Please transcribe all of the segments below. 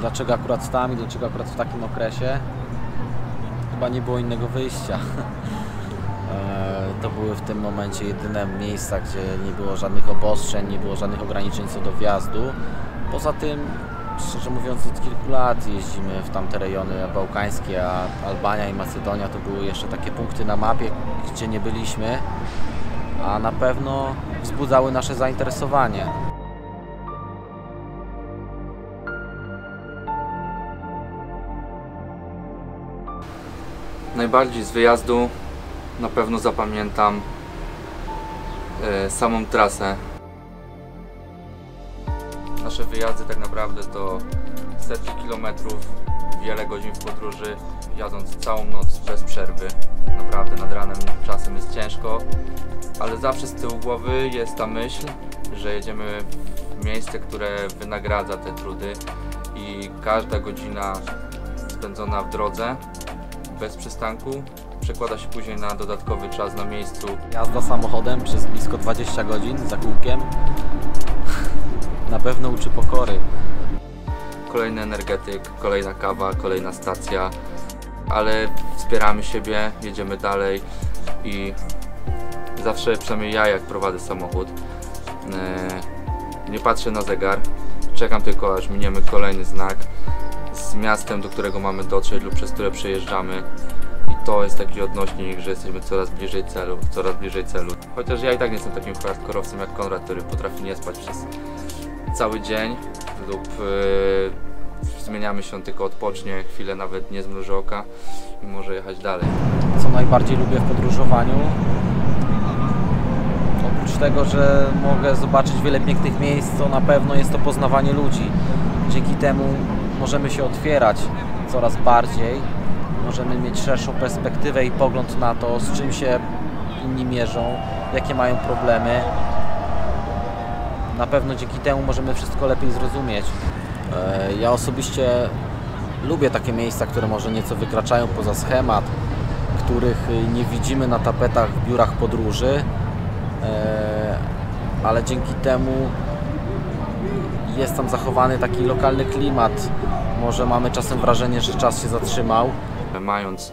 Dlaczego akurat tam i dlaczego akurat w takim okresie? Chyba nie było innego wyjścia. To były w tym momencie jedyne miejsca, gdzie nie było żadnych obostrzeń, nie było żadnych ograniczeń co do wjazdu. Poza tym, szczerze mówiąc, od kilku lat jeździmy w tamte rejony bałkańskie, a Albania i Macedonia to były jeszcze takie punkty na mapie, gdzie nie byliśmy, a na pewno wzbudzały nasze zainteresowanie. Najbardziej z wyjazdu na pewno zapamiętam samą trasę. Nasze wyjazdy tak naprawdę to setki kilometrów, wiele godzin w podróży, jadąc całą noc bez przerwy. Naprawdę nad ranem czasem jest ciężko, ale zawsze z tyłu głowy jest ta myśl, że jedziemy w miejsce, które wynagradza te trudy i każda godzina spędzona w drodze bez przystanku przekłada się później na dodatkowy czas na miejscu. Jazda samochodem przez blisko 20 godzin za kółkiem na pewno uczy pokory. Kolejny energetyk, kolejna kawa, kolejna stacja, ale wspieramy siebie, jedziemy dalej i zawsze, przynajmniej ja jak prowadzę samochód, nie patrzę na zegar, czekam tylko aż miniemy kolejny znak z miastem, do którego mamy dotrzeć lub przez które przejeżdżamy. I to jest taki odnośnik, że jesteśmy coraz bliżej celu. Chociaż ja i tak nie jestem takim hardkorowcem jak Konrad, który potrafi nie spać przez cały dzień lub zmieniamy się, on tylko odpocznie, chwilę nawet nie zmruży oka i może jechać dalej. Co najbardziej lubię w podróżowaniu? Oprócz tego, że mogę zobaczyć wiele pięknych miejsc, to na pewno jest to poznawanie ludzi. Dzięki temu możemy się otwierać coraz bardziej, możemy mieć szerszą perspektywę i pogląd na to, z czym się inni mierzą, jakie mają problemy. Na pewno dzięki temu możemy wszystko lepiej zrozumieć. Ja osobiście lubię takie miejsca, które może nieco wykraczają poza schemat, których nie widzimy na tapetach w biurach podróży, ale dzięki temu jest tam zachowany taki lokalny klimat. Może mamy czasem wrażenie, że czas się zatrzymał. Mając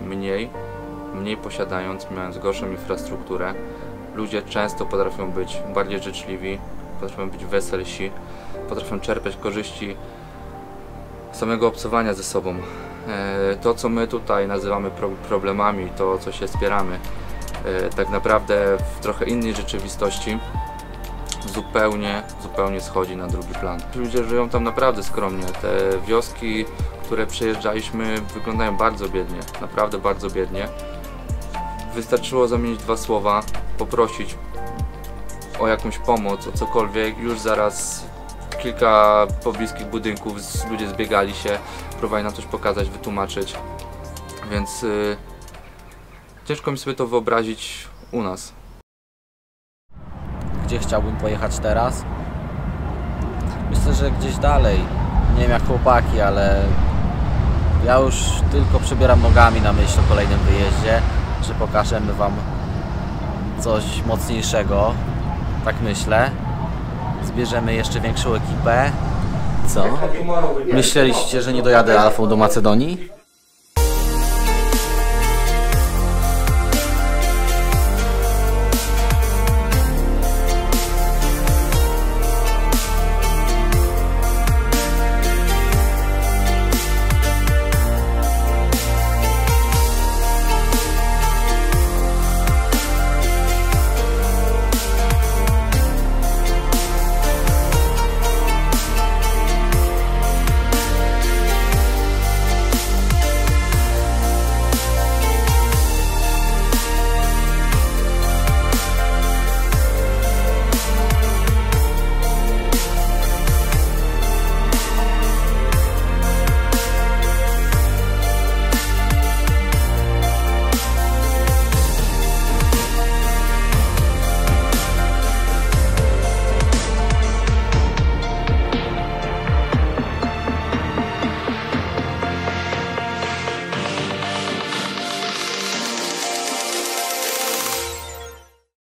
mniej posiadając, mając gorszą infrastrukturę, ludzie często potrafią być bardziej życzliwi, potrafią być weselsi, potrafią czerpać korzyści samego obcowania ze sobą. To, co my tutaj nazywamy problemami, to, co się spieramy, tak naprawdę w trochę innej rzeczywistości zupełnie schodzi na drugi plan. Ludzie żyją tam naprawdę skromnie. Te wioski, które przejeżdżaliśmy, wyglądają bardzo biednie, naprawdę bardzo biednie. Wystarczyło zamienić 2 słowa, poprosić o jakąś pomoc, o cokolwiek, już zaraz kilka pobliskich budynków, ludzie zbiegali się, próbowali nam coś pokazać, wytłumaczyć, więc ciężko mi sobie to wyobrazić u nas. Gdzie chciałbym pojechać teraz? Myślę, że gdzieś dalej. Nie wiem jak chłopaki, ale ja już tylko przebieram nogami na myśl o kolejnym wyjeździe, że pokażemy Wam coś mocniejszego, tak myślę. Zbierzemy jeszcze większą ekipę. Co? Myśleliście, że nie dojadę Alfą do Macedonii?